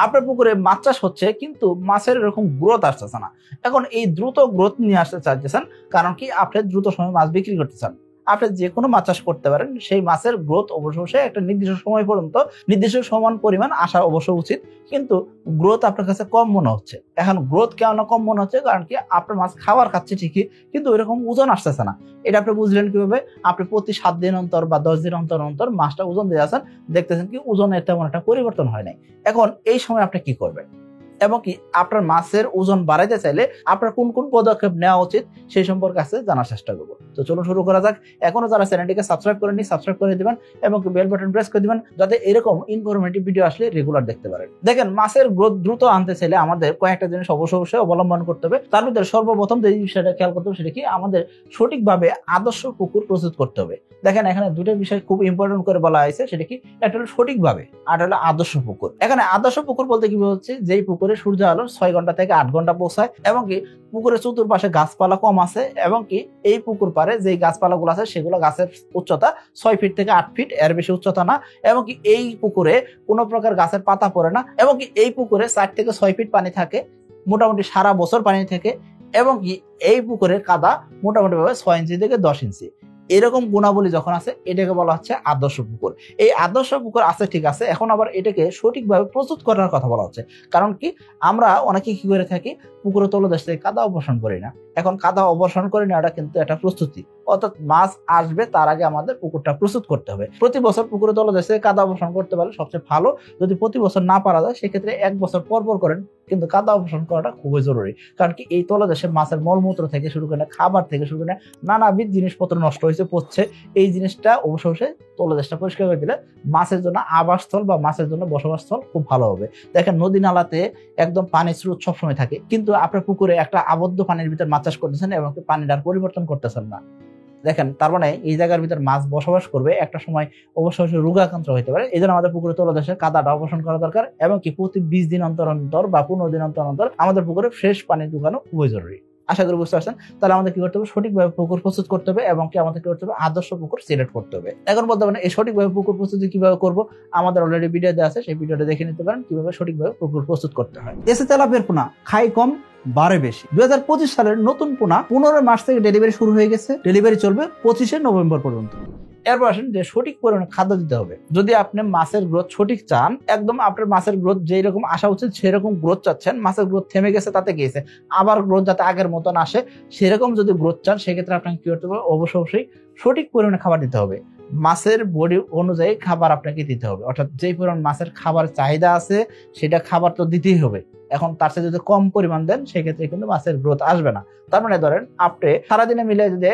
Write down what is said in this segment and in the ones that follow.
আপনার পুকুরে মাছ চাষ হচ্ছে কিন্তু মাছের এরকম গ্রোথ আসতেছে না। এখন এই দ্রুত গ্রোথ নিয়ে আসতে চাইতেছেন, কারণ কি আপনি দ্রুত সময় মাছ বিক্রি করতে চান। আপনি যে কোনো মাছ চাষ করতে পারেন, সেই মাছের গ্রোথ অবশ্যই একটা নির্দিষ্ট সময় পর্যন্ত নির্দিষ্ট সমান পরিমাণ আসা অবশ্য উচিত, কিন্তু গ্রোথ আপনার কাছে কম মনে হচ্ছে। এখন গ্রোথ কেন কম মনে হচ্ছে? কারণ কি আপনার মাছ খাবার খাচ্ছে ঠিকই, কিন্তু ওইরকম ওজন আসতেছে না। এটা আপনি বুঝলেন কিভাবে? আপনি প্রতি 7 দিন অন্তর বা 10 দিন অন্তর অন্তর মাছটা ওজন দিয়ে আছেন, দেখতেছেন কি ওজনের তেমন একটা পরিবর্তন হয় নাই। এখন এই সময় আপনি কি করবেন? এবং কি আপনার মাছের ওজন বাড়াইতে চাইলে আপনার কোন কোন পদক্ষেপ নেওয়া উচিত সেই সম্পর্কে আজকে জানার চেষ্টা করবো। তো চলুন শুরু করা যাক। এখনো যারা চ্যানেলটিকে সাবস্ক্রাইব করেননি, সাবস্ক্রাইব করে দিবেন এবং বেল বাটন প্রেস করে দিবেন, যাতে এরকম ইনফরমেটিভ ভিডিও আসলে রেগুলার দেখতে পারেন। দেখেন, মাছের গ্রোথ দ্রুত আনতে চাইলে আমাদের কয়েকটা জিনিস অবশ্যই অবলম্বন করতে হবে। তার ভিতরে সর্বপ্রথম যে বিষয়টা খেয়াল করতে হবে সেটা কি, আমাদের সঠিকভাবে আদর্শ পুকুর প্রস্তুত করতে হবে। দেখেন, এখানে দুটো বিষয় খুব ইম্পর্টেন্ট করে বলা হয়েছে, সেটা কি, একটা হলো সঠিকভাবে আর হলো আদর্শ পুকুর। এখানে আদর্শ পুকুর বলতে কি হচ্ছে, যেই পুকুরে সূর্য আলো 6 ঘন্টা থেকে 8 ঘন্টা পৌঁছায় এবং কি পুকুরের চতুর্পাশে গাছপালা কম আছে এবং কি এই পুকুর পারে যে গাছপালাগুলো আছে সেগুলো গাছের উচ্চতা 6 ফিট থেকে 8 ফিট, এর বেশি উচ্চতা না, এবং কি এই পুকুরে কোনো প্রকার গাছের পাতা পড়ে না, এবং কি এই পুকুরে 4 থেকে 6 ফিট পানি থাকে, মোটামুটি সারা বছর পানি থাকে, এবং কি এই পুকুরের কাদা মোটামুটি ভাবে 6 ইঞ্চি থেকে 10 ইঞ্চি। এরকম গুণাবলী যখন আছে, এটাকে বলা হচ্ছে আদর্শ পুকুর। এই আদর্শ পুকুর আছে, ঠিক আছে, এখন আবার এটাকে সঠিকভাবে প্রস্তুত করার কথা বলা হচ্ছে। কারণ কি, আমরা অনেকে কি করে থাকি, পুকুরের তলদেশ থেকে কাদা অপসারণ করি না। এখন কাদা অপসারণ করে নেওয়াটা কিন্তু একটা প্রস্তুতি, অর্থাৎ মাছ আসবে তার আগে আমাদের পুকুরটা প্রস্তুত করতে হবে। প্রতি বছর পুকুরের তলদেশ থেকে কাদা অপসারণ করতে পারলে সবচেয়ে ভালো। যদি প্রতি বছর না পারা যায়, সেক্ষেত্রে 1 বছর পর পর করেন, কিন্তু কাদা অপসারণ করাটা খুবই জরুরি। কারণ কি, এই তলদেশে মাছের মলমূত্র থেকে শুরু করে খাবার থেকে শুরু করে নানাবিধ জিনিসপত্র নষ্ট হয়েছে, পচছে। এই জিনিসটা অবশ্যই তলদেশটা পরিষ্কার করে দিলে মাছের জন্য আবাসস্থল বা মাছের জন্য বসবাসস্থল খুব ভালো হবে। দেখেন, নদী নালাতে একদম পানির স্রোত সবসময় থাকে, কিন্তু আপনার পুকুরে একটা আবদ্ধ পানির ভিতর মাছ চাষ করতেছেন এবং পানিটার পরিবর্তন করতেছেন না। দেখেন, তার মানে এই জায়গার ভিতর মাছ বসবাস করবে, একটা সময় অবশ্যই রোগাক্রান্ত হতে পারে। এই জন্য আমাদের পুকুরে তলদেশে কাদাটা অপসারণ করা দরকার, এবং কি প্রতি 20 দিন অন্তর অন্তর বা 15 দিন অন্তর অন্তর আমাদের পুকুরে ফ্রেশ পানি ঢুকানো খুবই জরুরি। আশা করি বুঝতে পারছেন। তাহলে আমাদের কি করতে হবে, সঠিকভাবে পুকুর প্রস্তুত করতে হবে, এবং কি আমাদের কি করতে হবে, আদর্শ পুকুর সিলেক্ট করতে হবে। এখন বলতে পারেন এই সঠিকভাবে পুকুর প্রস্তুতি কিভাবে করব, আমাদের অলরেডি ভিডিও দেওয়া আছে, সেই ভিডিওটা দেখে নিতে পারেন কিভাবে সঠিকভাবে পুকুর প্রস্তুত করতে হয়। এসে তেলাপিয়ার পোনা খাই কম বাড়ে বেশি। 2025 সালের নতুন পোনা 15 মার্চ থেকে ডেলিভারি শুরু হয়ে গেছে, ডেলিভারি চলবে 25 নভেম্বর পর্যন্ত। এরপর আসেন যে সঠিক পরিমাণে খাদ্য দিতে হবে। যদি আপনি মাছের গ্রোথ সঠিক চান, একদম আপনার মাছের গ্রোথ যেই রকম আসা উচিত সেরকম গ্রোথ চাচ্ছেন, মাছের গ্রোথ থেমে গেছে তাতে গিয়েছে, আবার গ্রোথ যাতে আগের মতন আসে সেরকম যদি গ্রোথ চান, সেক্ষেত্রে আপনাকে কি করতে হবে, অবশ্যই সঠিক পরিমাণে খাবার দিতে হবে। মাছের বডি অনুযায়ী খাবার আপনাকে দিতে হবে, অর্থাৎ যেই পরিমাণ মাছের খাবার চাহিদা আছে সেটা খাবার তো দিতেই হবে। এখন তার সাথে যদি কম পরিমাণ দেন, সেক্ষেত্রে কিন্তু মাছের গ্রোথ আসবে না। তার মানে ধরেন, আপনি সারাদিনে মিলে যদি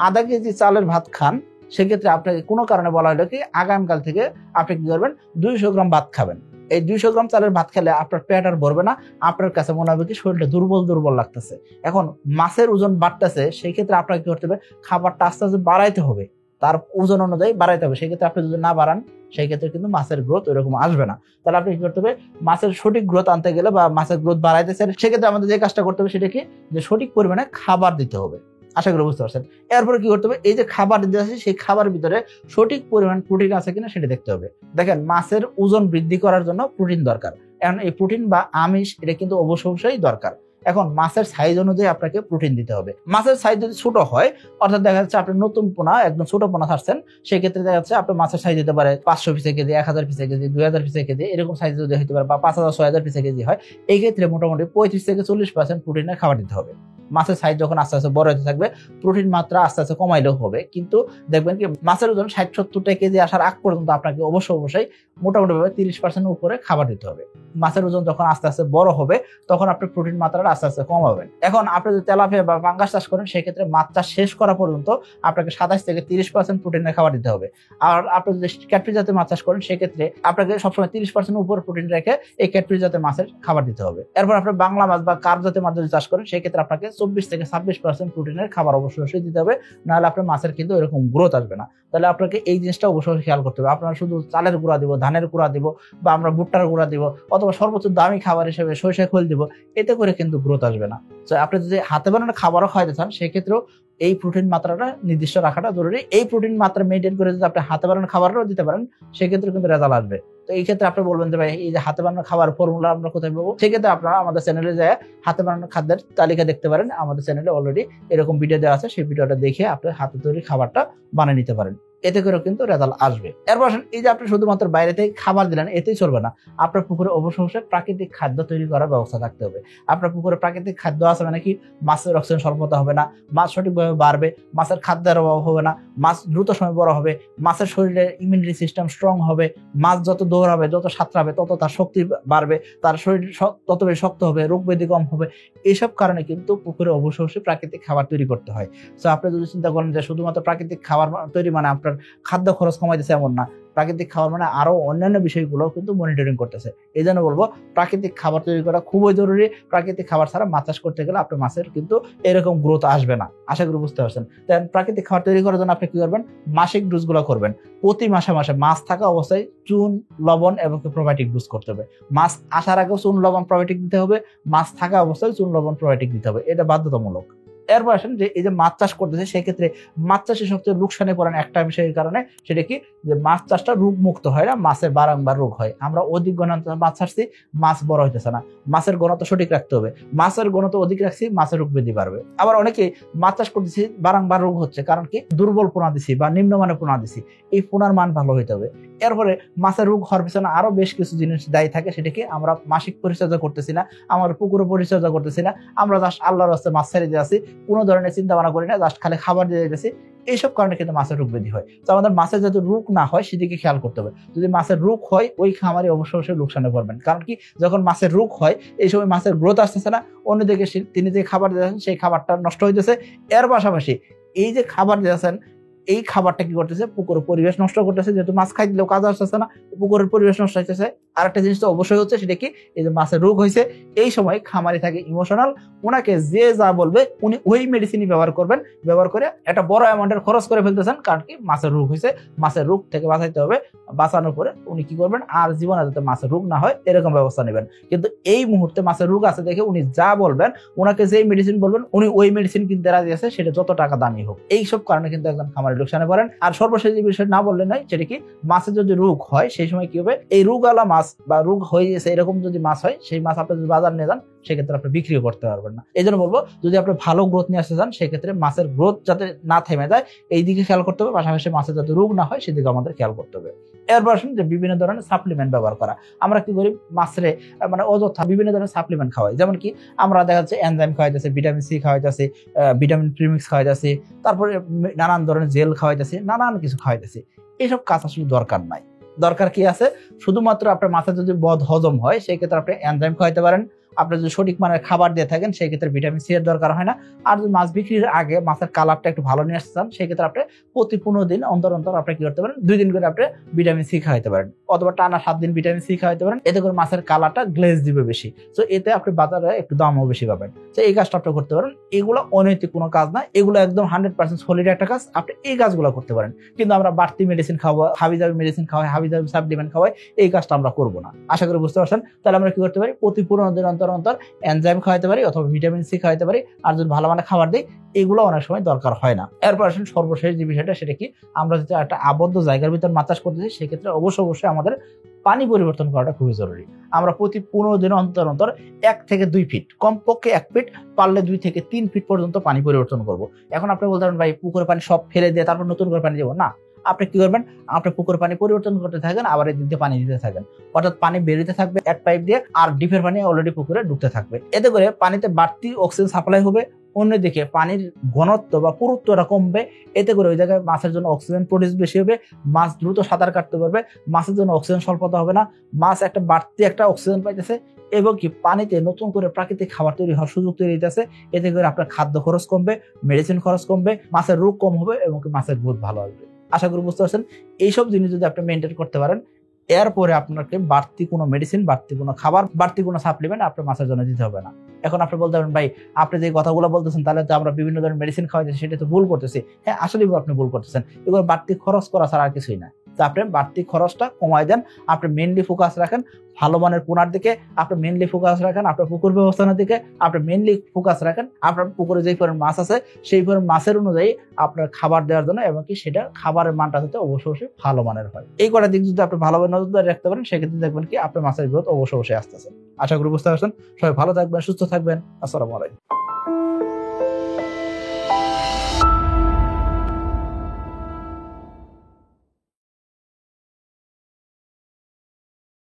আধা কেজি চালের ভাত খান, সেক্ষেত্রে আপনাকে কোনো কারণে বলা হলো কি, আগামীকাল থেকে আপনি কি করবেন, 200 গ্রাম ভাত খাবেন। এই 200 গ্রাম চালের ভাত খেলে আপনার পেট আর ভরবে না, আপনার কাছে মনে হবে কি শরীরটা দুর্বল লাগতেছে। এখন মাছের ওজন বাড়তেছে, সেই ক্ষেত্রে আপনাকে কি করতে হবে, খাবারটা আস্তে আস্তে বাড়াইতে হবে, তার ওজন অনুযায়ী বাড়াইতে হবে। সেক্ষেত্রে আপনি যদি না বাড়ান, সেই ক্ষেত্রে কিন্তু মাছের গ্রোথ ওইরকম আসবে না। তাহলে আপনি কি করতে হবে, মাছের সঠিক গ্রোথ আনতে গেলে বা মাছের গ্রোথ বাড়াইতে চাইলে, সেক্ষেত্রে আমাদের যে কাজটা করতে হবে সেটা কি, যে সঠিক পরিমাণে খাবার দিতে হবে। আশা করি বুঝতে পারছেন। এরপরে কি করতে হবে, এই যে খাবার দিতে আছে, সেই খাবারের ভিতরে সঠিক পরিমাণ প্রোটিন আছে কিনা সেটা দেখতে হবে। দেখেন, মাছের ওজন বৃদ্ধি করার জন্য প্রোটিন দরকার, এখন এই প্রোটিন বা আমিষ এটা কিন্তু অবশ্যই দরকার। এখন মাছের সাইজ অনুযায়ী আপনাকে প্রোটিন দিতে হবে। মাছের সাইজ যদি ছোট হয়, অর্থাৎ দেখা যাচ্ছে আপনি নতুন পোনা, একদম ছোট পোনা ছাড়ছেন, সেক্ষেত্রে দেখা যাচ্ছে আপনার মাছের সাইজ দিতে পারে 500 পিসে কেজি, 1000 পিসে কেজি, 2000 পিসে কেজি, এরকম সাইজ যদি হতে পারে, বা 5000 6000 পিসে কেজি হয়, এই ক্ষেত্রে মোটামুটি 35 থেকে 40% প্রোটিনের খাবার দিতে হবে। মাছের সাইজ যখন আস্তে আস্তে বড় হতে থাকবে, প্রোটিন মাত্রা আস্তে আস্তে কমাইলেও হবে, কিন্তু দেখবেন কি মাছের ওজন 60-70 কেজি আসার আগ পর্যন্ত আপনাকে অবশ্যই মোটামুটি ভাবে 30% উপরে খাবার দিতে হবে। মাছের ওজন যখন আস্তে আস্তে বড় হবে, তখন আপনি প্রোটিন মাত্রাটা আস্তে আস্তে কমাবেন। এখন আপনি যদি তেলাপিয়া বা পাঙ্গাস চাষ করেন, সেক্ষেত্রে মাছ চাষ শেষ করা পর্যন্ত আপনাকে 27 থেকে 30% প্রোটিনের খাবার দিতে হবে। আর আপনি যদি ক্যাটফিশ জাতের মাছ চাষ করেন, সেক্ষেত্রে আপনাকে সবসময় 30% উপর প্রোটিন রেখে এই ক্যাটফিশ জাতের মাছের খাবার দিতে হবে। এরপর আপনি বাংলা মাছ বা কার্প জাতের মাছ যদি চাষ করেন, সেক্ষেত্রে আপনাকে 24 থেকে 26% প্রোটিনের খাবার অবশ্যই দিতে হবে, নাহলে আপনার মাছের কিন্তু এরকম গ্রোথ আসবে না। তাহলে আপনাকে এই জিনিসটা অবশ্যই খেয়াল করতে হবে। আপনারা শুধু চালের গুঁড়া দিব, ধানের গুঁড়া দিব, বা আমরা ভুট্টার গুঁড়া দিব, অথবা সর্বোচ্চ দামি খাবার হিসেবে সরিষা খোল দিব, এতে করে কিন্তু গ্রোথ আসবে না। তো আপনি যদি হাতে বানানো খাবারও খাওয়াতে চান, সেক্ষেত্রেও এই প্রোটিন মাত্রাটা নির্দিষ্ট রাখাটা জরুরি। এই প্রোটিন মাত্রা মেনটেন করে যদি আপনি হাতে বানানো খাবারও দিতে পারেন, সেক্ষেত্রে কিন্তু রেজাল্ট আসবে। তো এই ক্ষেত্রে আপনি বলবেন যে ভাই এই যে হাতে বানানো খাবার ফর্মুলা আমরা কোথায় পাবো, সেক্ষেত্রে আপনারা আমাদের চ্যানেলে যায় হাতে বানানো খাদ্যের তালিকা দেখতে পারেন। আমাদের চ্যানেলে অলরেডি এরকম ভিডিও দেওয়া আছে, সেই ভিডিওটা দেখে আপনি হাতে তৈরি খাবারটা বানিয়ে নিতে পারেন, এতে করেও কিন্তু রেজাল্ট আসবে। এরপর এই যে আপনি শুধুমাত্র বাইরে থেকে খাবার দিলেন এতেই চলবে না, আপনার পুকুরে অবশ্যই প্রাকৃতিক খাদ্য তৈরি করার ব্যবস্থা থাকতে হবে। আপনার পুকুরে প্রাকৃতিক খাদ্য আছে মানে কি, মাছের অক্সিজেন স্বল্পতা হবে না, মাছ সঠিকভাবে বাড়বে, মাছের খাদ্যের অভাব হবে না, মাছ দ্রুত সময় বড় হবে, মাছের শরীরের ইমিউনিটি সিস্টেম স্ট্রং হবে, মাছ যত দৌড়াবে যত সাঁতরাবে তত তার শক্তি বাড়বে, তার শরীর তত বেশি শক্ত হবে, রোগ ব্যাধি কম হবে। এইসব কারণে কিন্তু পুকুরে অবশ্যই প্রাকৃতিক খাবার তৈরি করতে হয়। তো আপনি যদি চিন্তা করেন যে শুধুমাত্র প্রাকৃতিক খাবার তৈরি মানে আপনার খাদ্য খরচ কমাইতেছে এমন না, প্রাকৃতিক খাবার মানে আরো অন্যান্য বিষয়গুলো কিন্তু মনিটরিং করতেছে। এই জন্য বলবো প্রাকৃতিক খাবার তৈরি করা খুবই জরুরি। প্রাকৃতিক খাবার ছাড়া মাছ চাষ করতে গেলে আপনার মাছের কিন্তু এরকম গ্রোথ আসবে না, আশা করি বুঝতে পারছেন। তাই প্রাকৃতিক খাবার তৈরি করার জন্য আপনি কি করবেন, মাসিক ডোজ গুলো করবেন। প্রতি মাসে মাছ থাকা অবস্থায় চুন, লবণ এবং প্রোবায়োটিক ডোজ করতে হবে। মাছ আসার আগেও চুন, লবণ, প্রোবায়োটিক দিতে হবে, মাছ থাকা অবস্থায় চুন, লবণ, প্রোবায়োটিক দিতে হবে, এটা বাধ্যতামূলক। এরপর আসেন যে এই যে মাছ চাষ করতেছে সেক্ষেত্রে মাছ চাষে সবচেয়ে লোকসানে পড়েন একটা বিষয়ের কারণে, সেটা কি, যে মাছ চাষটা রোগ মুক্ত হয় না, মাছের বারংবার রোগ হয়। আমরা অধিক ঘনত্ব মাছ ছাড়ছি, মাছ বড় হইতেছে না। মাছের ঘনত্ব সঠিক রাখতে হবে, মাছের ঘনত্ব অধিক রাখছি, মাছের রোগ বৃদ্ধি বাড়বে। আবার অনেকে মাছ চাষ করতেছি বারংবার রোগ হচ্ছে, কারণ কি, দুর্বল পোনা দিছি বা নিম্নমানের পোনা দিছি, এই পোনার মান ভালো হইতে হবে। এরপরে মাছের রোগ হওয়ার পিছনে আরো বেশ কিছু জিনিস দায়ী থাকে, সেটা কি, আমরা মাসিক পরিচর্যা করতেছি না, আমার পুকুরে পরিচর্যা করতেছি না, আমরা জাস্ট আল্লাহর রাস্তায় মাছ ছেড়ে দিয়ে আসি, কোনো ধরনের চিন্তা ভাবনা করি না, জাস্ট খালি খাবার দিয়ে দিতেছি। এইসব কারণে কিন্তু মাছের রোগ বৃদ্ধি হয়। তো আমাদের মাছের যাতে রোগ না হয় সেদিকে খেয়াল করতে হবে। যদি মাছের রোগ হয় ওই খামারে অবশ্যই লোকসানে পড়বেন, কারণ কি, যখন মাছের রোগ হয় এই সময় মাছের গ্রোথ আসতেছে না, অন্যদিকে তিনি যে খাবার দিয়েছেন সেই খাবারটা নষ্ট হইতেছে। এর পাশাপাশি এই যে খাবার দিয়েছেন এই খাবারটা কি করতেছে, পুকুরের পরিবেশ নষ্ট করতেছে, যেহেতু মাছ খাই দিলেও কাজ আসতেছে না, পুকুরের পরিবেশ নষ্ট হইতেছে। আর একটা জিনিস তো অবশ্যই হচ্ছে, সেটা কি, এই যে মাছের রোগ হয়েছে এই সময় খামারি থাকে ইমোশনাল, ওনাকে যে যা বলবে উনি ওই মেডিসিনই ব্যবহার করবেন, ব্যবহার করে একটা বড় অ্যামাউন্টের খরচ করে ফেলতেছেন। কারণ কি, মাছের রোগ হয়েছে, মাছের রোগ থেকে বাঁচাইতে হবে, বাঁচানোর পরে উনি কি করবেন, আর জীবনে যাতে মাছের রোগ না হয় এরকম ব্যবস্থা নেবেন। কিন্তু এই মুহূর্তে মাছের রোগ আছে দেখে উনি যা বলবেন, ওনাকে যে মেডিসিন বলবেন উনি ওই মেডিসিন কিনতে রাজি আছে, সেটা যত টাকা দামি হোক। এইসব কারণে কিন্তু একজন খামারি লোকসানে পড়েন। আর সর্বশেষ যে বিষয় না বললে নয়, সেটা কি, মাছের যদি রোগ হয় সেই সময় কি হবে, এই রোগওয়ালা মাছ বা রোগ হয়ে গেছে এরকম যদি মাছ হয়, সেই মাছ আপনি যদি বাজার নিয়ে যান সেক্ষেত্রে আপনি বিক্রিও করতে পারবেন না। এই জন্য বলবো, যদি আপনি ভালো গ্রোথ নিয়ে আসতে চান সেক্ষেত্রে মাছের গ্রোথ যাতে না থেমে যায় এই দিকে খেয়াল করতে হবে, পাশাপাশি মাছের যাতে রোগ না হয় সেদিকে আমাদের খেয়াল করতে হবে। এরপর আসুন যে বিভিন্ন ধরনের সাপ্লিমেন্ট ব্যবহার করা। আমরা কি করি, মাছের মানে অযথা বিভিন্ন ধরনের সাপ্লিমেন্ট খাওয়াই, যেমন কি আমরা দেখা যাচ্ছে এনজাইম খাওয়াইতেছি, ভিটামিন সি খাওয়াইতেছি, ভিটামিন প্রিমিক্স খাওয়াইতেছি, তারপরে নানান ধরনের জেল খাওয়াইতেছি, নানান কিছু খাওয়াইতেছি। এইসব কাজ আসলে দরকার নাই। দরকার কি আছে, শুধুমাত্র আপনার মাছের যদি বদ হজম হয় সেই ক্ষেত্রে আপনি এনজাইম খাওয়াইতে পারেন। আপনি যদি সঠিক মানের খাবার দিয়ে থাকেন সেই ক্ষেত্রে ভিটামিন সি এর দরকার হয় না। আর যদি মাছ বিক্রির আগে মাছের কালারটা একটু ভালো নিয়ে আসতে চান সেই ক্ষেত্রে আপনি প্রতি 15 দিন অন্তর আপনি কি করতে পারেন, 2 দিন করে আপনি ভিটামিন সি খাওয়াইতে পারেন, অথবা টানা 7 দিন ভিটামিন সি খাওয়াইতে পারেন। এতে করে মাছের কালারটা গ্লেজ দিবে বেশি, তো এতে আপনি বাজারে একটু দামও বেশি পাবেন। তো এই কাজটা আপনি করতে পারেন। এগুলো অনৈতিক কোনো কাজ না, এগুলো একদম 100% সলিড একটা কাজ, আপনি এই কাজগুলো করতে পারেন। কিন্তু আমরা বাড়তি মেডিসিন খাওয়া, হাবিজাবি মেডিসিন খাওয়াই, হাবিজাবি সাপ্লিমেন্ট খাওয়াই, এই কাজটা আমরা করবো না। আশা করি বুঝতে পারছেন। তাহলে আমরা কি করতে পারি, প্রতি 15 দিন অন্তর এনজাইম খাওয়াইতে পারি অথবা ভিটামিন সি খাওয়াইতে পারি। আর যদি ভালো মানের খাবার দিই এগুলো অনেক সময় দরকার হয় না। এরপর আসেন সর্বশেষ যে বিষয়টা, সেটা কি, আমরা যদি একটা আবদ্ধ জায়গার ভিতর মাছ চাষ করতেছি সেক্ষেত্রে অবশ্যই আমাদের পানি পরিবর্তন করাটা খুবই জরুরি। আমরা প্রতি 15 দিন অন্তর 1 থেকে 2 ফিট, কমপক্ষে 1 ফিট, পারলে 2 থেকে 3 ফিট পর্যন্ত পানি পরিবর্তন করব। এখন আপনি বলতে পারেন ভাই পুকুরের পানি সব ফেলে দিয়ে তারপর নতুন করে পানি দেবো না। আপনি কি করবেন, আপনি পুকুরের পানি পরিবর্তন করতে থাকেন, আবার এদিক দিয়ে পানি দিতে থাকেন, অর্থাৎ পানি বেরিয়ে থাকবে এক পাইপ দিয়ে, আর ডিপের পানি অলরেডি পুকুরে ঢুকতে থাকবে। এতে করে পানিতে বাড়তি অক্সিজেন সাপ্লাই হবে, অন্যদিকে পানির ঘনত্ব বা পুরুত্বটা কমবে। এতে করে ওই জায়গায় মাছের জন্য অক্সিজেন প্রডিউস বেশি হবে, মাছ দ্রুত সাঁতার কাটতে পারবে, মাছের জন্য অক্সিজেন স্বল্পতা হবে না, মাছ একটা বাড়তি একটা অক্সিজেন পাইতেছে, এবং কি পানিতে নতুন করে প্রাকৃতিক খাবার তৈরি হওয়ার সুযোগ তৈরি হইতেছে। এতে করে আপনার খাদ্য খরচ কমবে, মেডিসিন খরচ কমবে, মাছের রোগ কম হবে, এবং কি মাছের গ্রোথ ভালো আসবে। আশা করি বুঝতে পারছেন। এইসব জিনিস যদি আপনি মেনটেন করতে পারেন, এরপরে আপনাকে বাড়তি কোনো মেডিসিন, বাড়তি কোনো খাবার, বাড়তি কোনো সাপ্লিমেন্ট আপনার মাছের জন্য দিতে হবে না। এখন আপনি বলতে পারেন ভাই আপনি যে কথাগুলো বলতেছেন তাহলে তো আমরা বিভিন্ন ধরনের মেডিসিন খাওয়াইতেছি, সেটা তো ভুল করতেছি। হ্যাঁ, আসলেই আপনি ভুল করতেছেন। এগুলো বাড়তি খরচ করা ছাড়া আর কিছুই না। যে আপনি বাড়তি খরচটা কমায় দেন, আপনি মেইনলি ফোকাস রাখেন ভালো মানের পোনার দিকে, আপনি মেইনলি ফোকাস রাখেন আপনার পুকুর ব্যবস্থাপনার দিকে, আপনি মেইনলি ফোকাস রাখেন আপনার পুকুরে যেই পরিমাণ মাছ আছে সেই পরিমাণ মাছের অনুযায়ী আপনার খাবার দেওয়ার জন্য, এবং কি সেটা খাবারের মানটা যাতে অবশ্যই ভালো মানের হয়। এই কটা দিক যদি আপনি ভালোভাবে নজরদারি রাখতে পারেন, সেক্ষেত্রে দেখবেন কি আপনার মাছের গ্রোথ অবশ্যই আসতেছে। আশা করি বুঝতে পারছেন। সবাই ভালো থাকবেন, সুস্থ থাকবেন। আসসালামু আলাইকুম।